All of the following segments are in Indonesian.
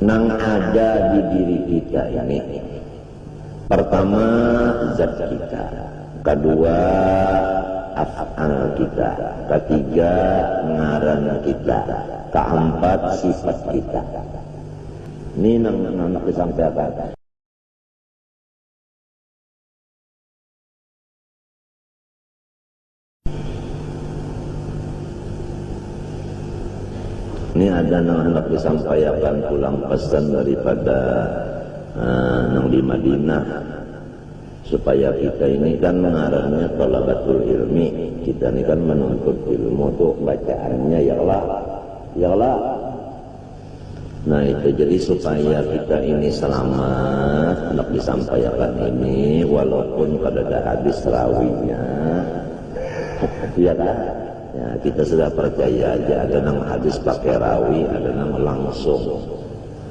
nang ada di diri kita ini. Pertama zat kita, kedua af'al kita, ketiga ngaran kita, keempat sifat kita. Ini nang disampaikan. Ini ada anak disampaikan pulang pesan daripada nang di Madinah, supaya kita ini kan ngarannya thalabatul ilmi, kita ini kan menuntut ilmu tuh bacaannya ya Allah. Nah itu jadi supaya kita ini selamat, anak disampaikan ini walaupun kada ada hadis rawinya, ya kan? Ya, kita sudah percaya aja, ada nang hadis pakai rawi, ada nang langsung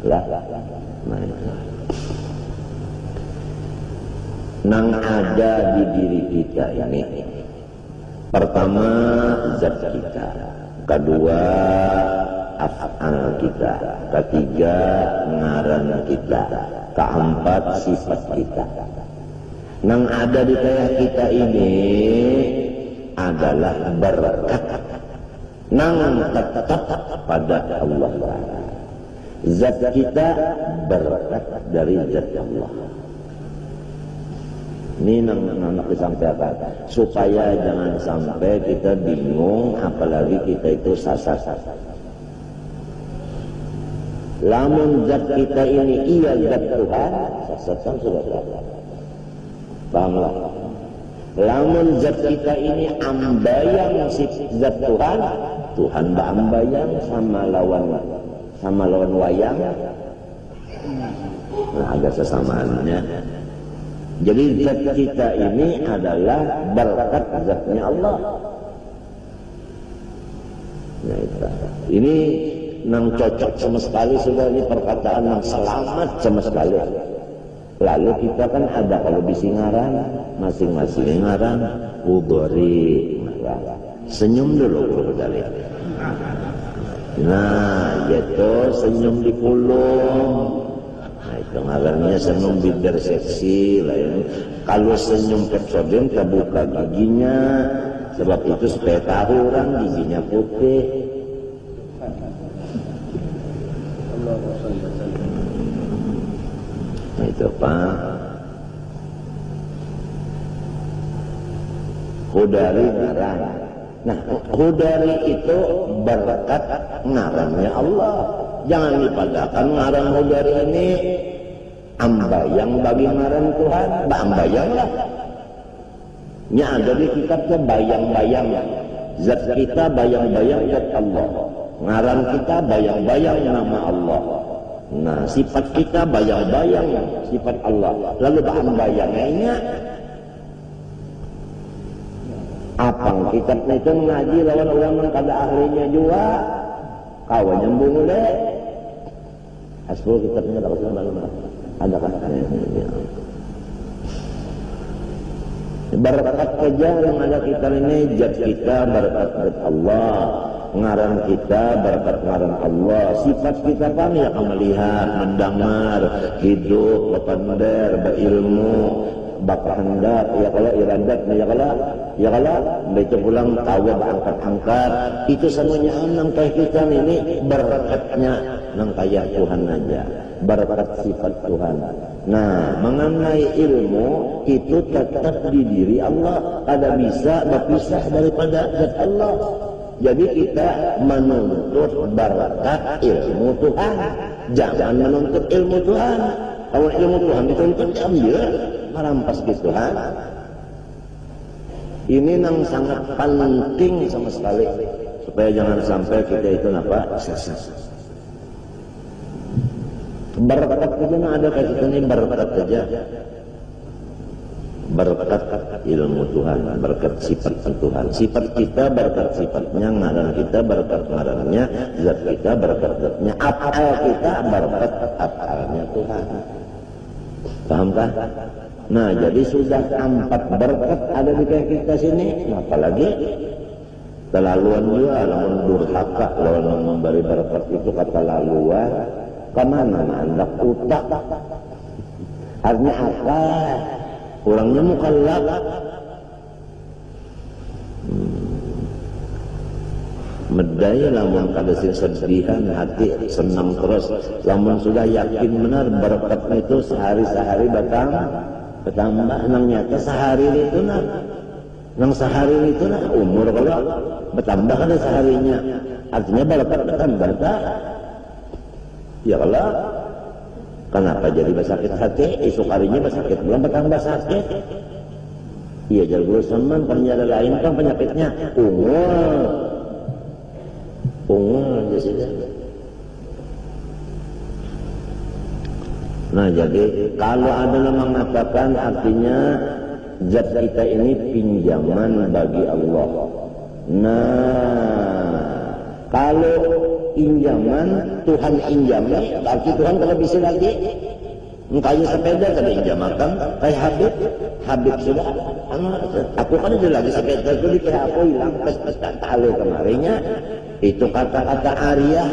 lah. Nah itu nang ada di diri kita ini. Pertama zat kita, kedua af'al kita, ketiga ngaran kita, keempat sifat kita. Nang ada di tengah kita ini adalah berkat nang tetap pada Allah Ta'ala. Zat kita berkat dari zat Allah. Ini nang disampaikan supaya jangan sampai kita bingung, apalagi kita itu sasar. Lamun zat kita ini iya zat Tuhan, sasar sudah pahamlah. Lamun zat kita ini ambayang zat Tuhan, Tuhan mbak ambayang sama lawan wayang. Nah ada sesamaannya. Jadi zat kita ini adalah berkat zatnya Allah. Nah itu. Ini nang cocok sama sekali sudah, ini perkataan yang selamat sama sekali. Lalu kita kan ada kalau di Singaran, masing-masing ngaran udhari. Senyum dulu dari. Nah, gitu senyum di pulung. Nah, itu ngarannya senyum bibir seksi lah ya. Kalau senyum kecoden terbuka giginya, sebab itu supaya tahu orang giginya putih. Nah, itu Pak Hudari ngaran. Nah, Hudari itu berkat ngarannya Allah. Jangan dipadakan ngaran Hudari ini ambayang bagi ngaran Tuhan. Ambayang lah. Ini ada di kitabnya bayang-bayang. Zat kita bayang-bayang zat Allah. Ngaran kita bayang-bayang nama Allah. Nah, sifat kita bayang-bayang sifat Allah. Lalu bayang-bayangnya apa kitabnya itu mengaji lawan orang yang kada ahlinya juga. Kawan nyambung deh. Asbul kitabnya ada kan? Berkat kerja yang ada kita ini, zat kita berkat Allah. Ngaran kita berkat ngaran Allah. Sifat kita kan ya melihat, mendengar, hidup, berpandar, berilmu, bakhandat, ya kalau iradat, ya kalau baca pulang tahu angkat-angkat. Itu semuanya nang kayak kita ini berkatnya nang kayak Tuhan aja. Berkat sifat Tuhan. Nah, mengenai ilmu itu tetap di diri Allah. Ada bisa berpisah daripada zat Allah. Jadi kita menuntut berkat ilmu Tuhan. Jangan menuntut ilmu Tuhan. Kalau ilmu Tuhan dituntut diambil, merampas ke Tuhan. Ini yang sangat penting sama sekali. Supaya jangan sampai kita itu sesat. Berkat saja ada kita ini berkat saja. Berkat ilmu Tuhan, berkat sifat Tuhan. Sifat kita berkat sifatnya, ngaran kita berkat ngarannya, zat kita berkat zatnya, af'al kita berkat af'alnya Tuhan. Pahamkah? Nah, jadi sudah 4 berkat ada di kayak kita sini, apalagi terlaluan juga, lamun durhaka, lamun memberi berkat itu kata laluan. kemana mandak utak artinya akal orangnya mukallaf. Medai lamun kada sedihan hati senang terus lamun sudah yakin benar berkatnya itu sehari-sehari bertambah nang nyata sehari itu nang sehari itu umur kalau bertambah kada seharinya artinya berkat bertambah ya kalau kenapa jadi bersakit hati esok harinya bersakit belum bertambah sakit iya jadi semen penjara lain kan penyakitnya ungu aja sudah. Nah jadi kalau ada yang mengatakan artinya zat kita ini pinjaman bagi Allah. Nah kalau pinjaman Tuhan injami berarti Tuhan kalau bisa lagi kayak sepeda kada injamakan kayak Habib sudah aku kan udah lagi sepeda itu di aku hilang pas tali kemarinnya itu kata-kata Arya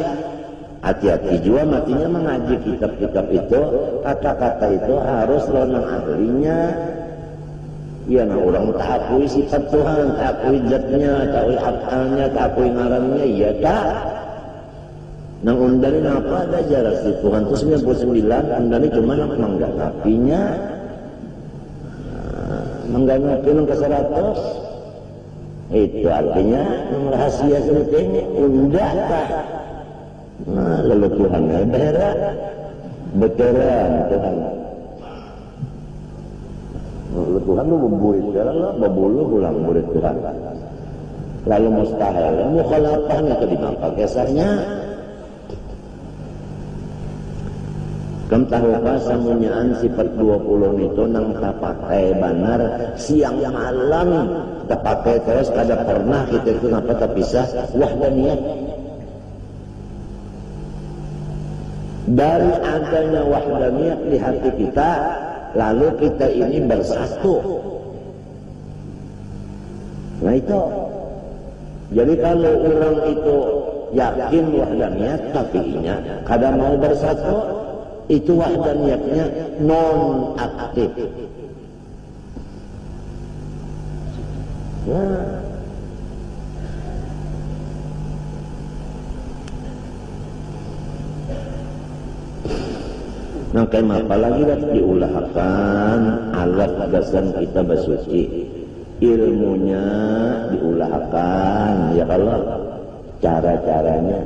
hati-hati juga matinya mengaji kitab-kitab itu kata-kata itu harus lonang ahlinya ya nah orang tak akui sifat Tuhan tak akui zatnya tak akui afalnya tak akui ngarannya ya tak nang undangin apa ada jarak di Tuhan itu 99 undangin cuma mengganapinya mengganapi ke 100 itu artinya rahasia seperti ini undah kah nah lalu Tuhannya berat beteran Tuhan lalu Tuhan lu memburit sekarang lah babulu pulang murid Tuhan lalu mustahil mukhalafah itu dimampak kesarnya kam tahukah samunyaan sifat 20 itu nang tapakai banar siang malam tapakai terus kada pernah kita itu kenapa terpisah wahdaniyah dari adanya wahdaniyah di hati kita lalu kita ini bersatu nah itu jadi kalau orang itu yakin wahdaniyah tapi inya kada mau bersatu itu wahdaniyatnya non aktif. Nah. Nah, kayak apalagi harus diulahkan alat gasan kita bersuci. Ilmunya diulahkan, ya kalau cara-caranya.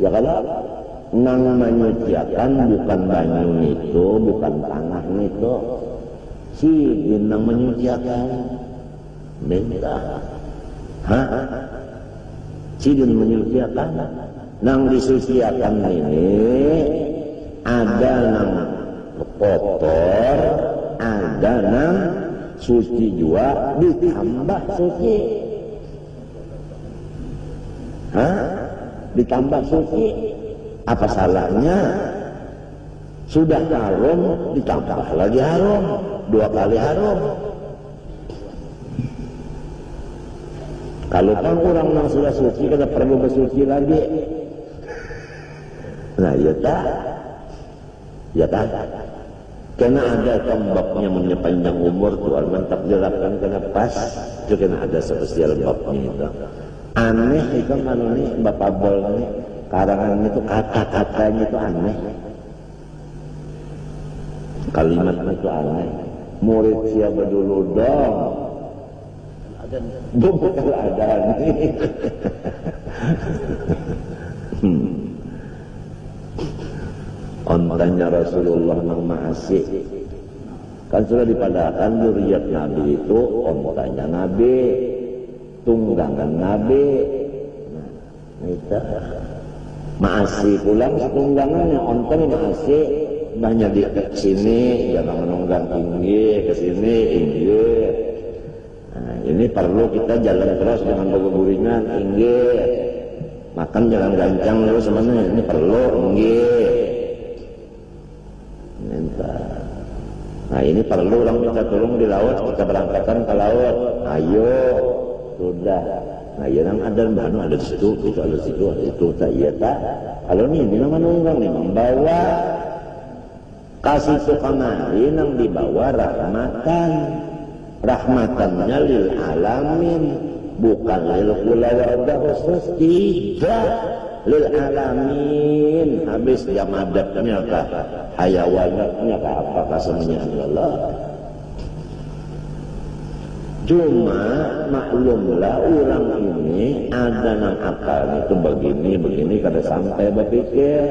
Ya kalau nang menyuciakan bukan banyu itu, bukan tanah itu. Si nang menyuciakan. Beda. Si menyuciakan. Nang disuciakan ini ada nang kotor, ada nang suci juga ditambah suci. Ditambah suci. Apa salahnya? Sudah harum, ditambah lagi harum, 2 kali harum. Kalau kan orang yang sudah suci, kada perlu bersuci lagi. Nah, ya tak? Ya tak? Karena ada tombaknya menyepanjang umur, Tuhan mantap jelaskan kena pas, itu kena ada spesial babnya itu. Aneh itu kan ini Bapak Bol ini. Karangan itu kata-katanya itu aneh, kalimatnya itu aneh. Murid siapa dulu dong? Bukan ada nih. Ontanya Rasulullah nang Ma'asih kan sudah dipadahkan zuriat Nabi itu ontanya Nabi, tunggangan Nabi. Nah, itu Ma'asih pulang setunggangannya onteng Ma'asih banyak di sini jangan menunggang tinggi ke sini tinggi. Nah, ini perlu kita jalan terus dengan berguringan tinggi makan jangan gancang terus semuanya ini perlu tinggi. Nah ini perlu orang minta tolong di laut kita berangkatkan ke laut ayo sudah Nah ya nang ada bahan ada di situ, itu ada di situ, ada di situ, tak iya tak. Kalau ini nama nunggang nih membawa kasih itu kamari nang dibawa rahmatannya lil alamin, bukan lil kula warga khusus, tidak, lil alamin. Habis jamadabnya kah, hayawanatnya kah, apakah semuanya Allah. Cuma maklumlah orang ini ada nang akalnya itu begini kada sampai berpikir,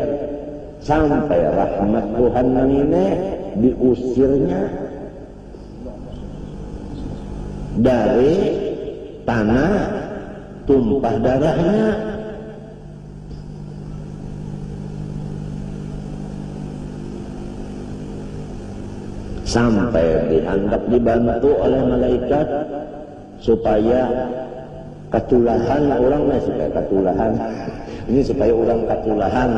sampai rahmat Tuhan nang ini diusirnya dari tanah, tumpah darahnya. Sampai dianggap dibantu oleh malaikat supaya ketulahan orang, supaya ketulahan ini, supaya orang ketulahan.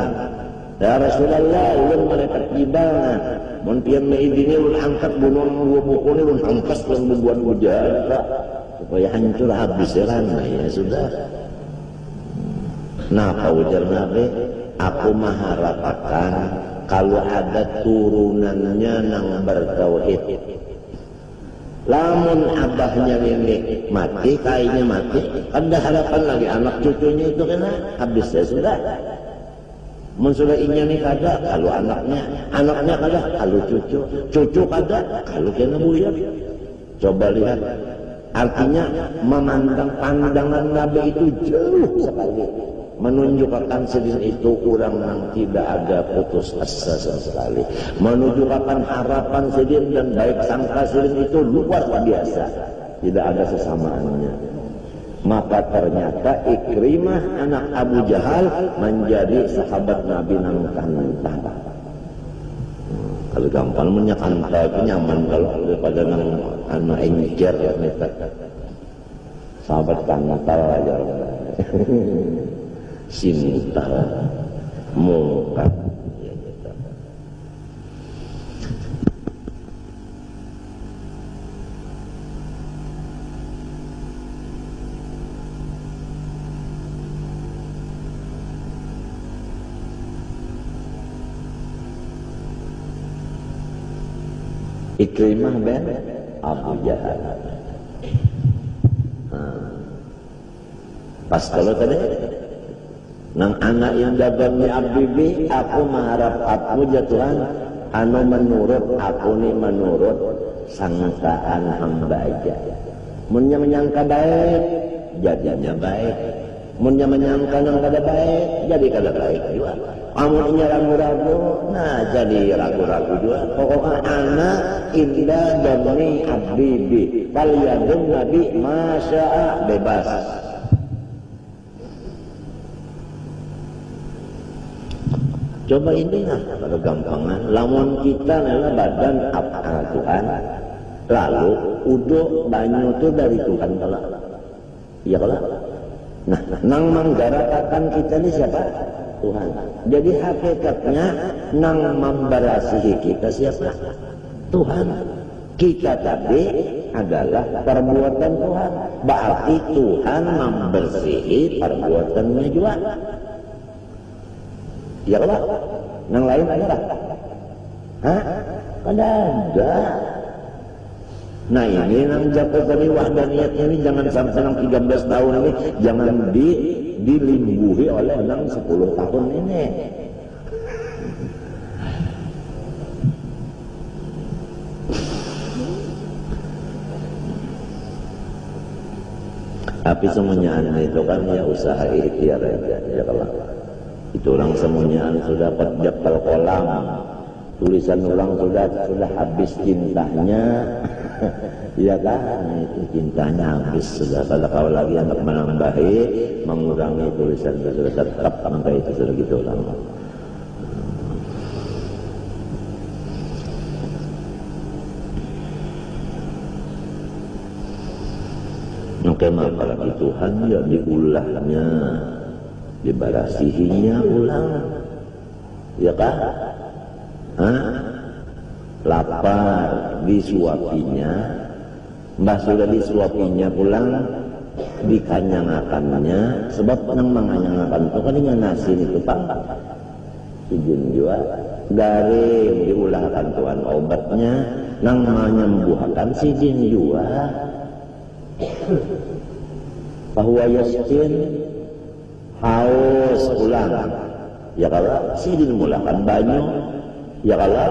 Ya Rasulullah, ulun malaikat jibalna mun pian meidini ulun angkat bunuh bukune ulun angkas ulun bubuan hujan supaya hancur habis selana. Ya sudah. Nah, ujar Nabi, aku mengharapkan kalau ada turunannya nang bertauhid. Lamun abahnya ini mati, kayaknya mati, ada harapan lagi anak cucunya itu kena habis. Ya sudah. Mun sudah inya nih kada, kalau anaknya kada, kalau cucu kada, kalau kena buyar. Coba lihat, artinya memandang pandangan Nabi itu jauh sekali, menunjukkan sedih itu orang yang tidak ada putus asa sama sekali, menunjukkan harapan sedih dan baik sangka sedih itu luar biasa, tidak ada sesamaannya. Maka ternyata Ikrimah anak Abu Jahal menjadi sahabat Nabi nang kanta. Kalau gampang menyakanta itu nyaman kalau daripada nang anak encer ya meta. Sahabat kanta aja. Cinta mungkat. Ikrimah bin Abu Jahal. Pas kalau tadi nang anak yang dagang ni Abibi, aku mengharap aku jatuhan anu menurut aku ni menurut sangkaan hamba aja. Munnya menyangka baik, jadinya baik. Munnya menyangka yang kada baik, jadi kada baik juga. Amunnya ragu-ragu, nah jadi ragu-ragu juga. Pokoknya anak indah demi Abibi, faliyadun Nabi masya'a, bebas. Coba ini lah, kalau gampangan. Lamun kita adalah badan apa Tuhan, lalu uduk banyu itu dari Tuhan kalau, iya kalau. Nah, nang menggarakakan kita ini siapa? Tuhan. Jadi hakikatnya nang memberasihi kita siapa? Tuhan. Kita tadi adalah perbuatan Tuhan. Berarti Tuhan membersihi perbuatannya juga. Ya kalau yang lain ada? Hah? Kada ada. Nah ini nang jago tadi wahdaniyatnya ini jangan sampai nang 13 tahun ini jangan dilimbuhi oleh nang 10 tahun ini. Tapi semuanya itu kan ya usaha ikhtiar aja ya kalau. Itu orang semuanya sudah jabal kolam, tulisan orang sudah habis cintanya, ya kan? Itu cintanya habis sudah. Kalau lagi anak menambahi, mengurangi tulisan sudah tetap sampai itu sudah gitu orang. Maka apalagi Tuhan ya diulahnya, dibarasihinya ulang, ya kan? Lapar disuapinya, mbah sudah disuapinya pulang, dikanyangakannya sebab nang manganyangakan itu kan dengan nasi itu Pak izin juga garing diulahkan tuan obatnya nang menyembuhkan si jin juga bahwa yaskin haus ulang ya kalau si jin mulahkan banyu ya kalau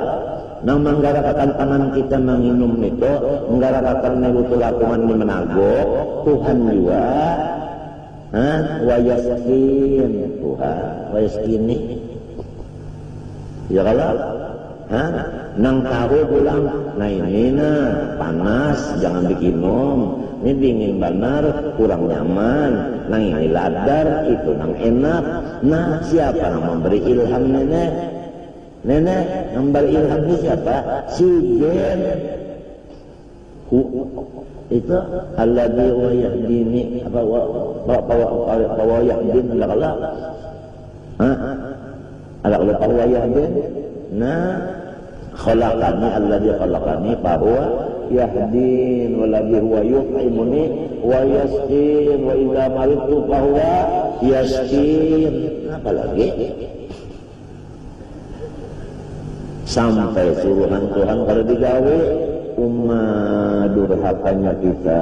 nang menggarakakan tangan kita menginum itu menggarakakan nebutu lakungan di menago Tuhan juga wa yaskin Tuhan wa yaskini ya kalau nang tahu pulang nah ini panas jangan diminum ini dingin benar kurang nyaman nang ini ladar itu nang enak nah siapa yang memberi ilham nenek yang memberi ilham ini siapa si jin itu alladzi wa yahdini apa wa yahdin ala Allah yahdin nah khalaqani alladzi khalaqani fa huwa yahdin walladzi huwa yut'imuni wa yasqin wa idza maridtu fa huwa yasqin apa lagi sampai suruhan Tuhan kalau digawe umat durhakanya kita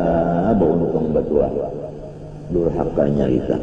beruntung berdua durhakanya kita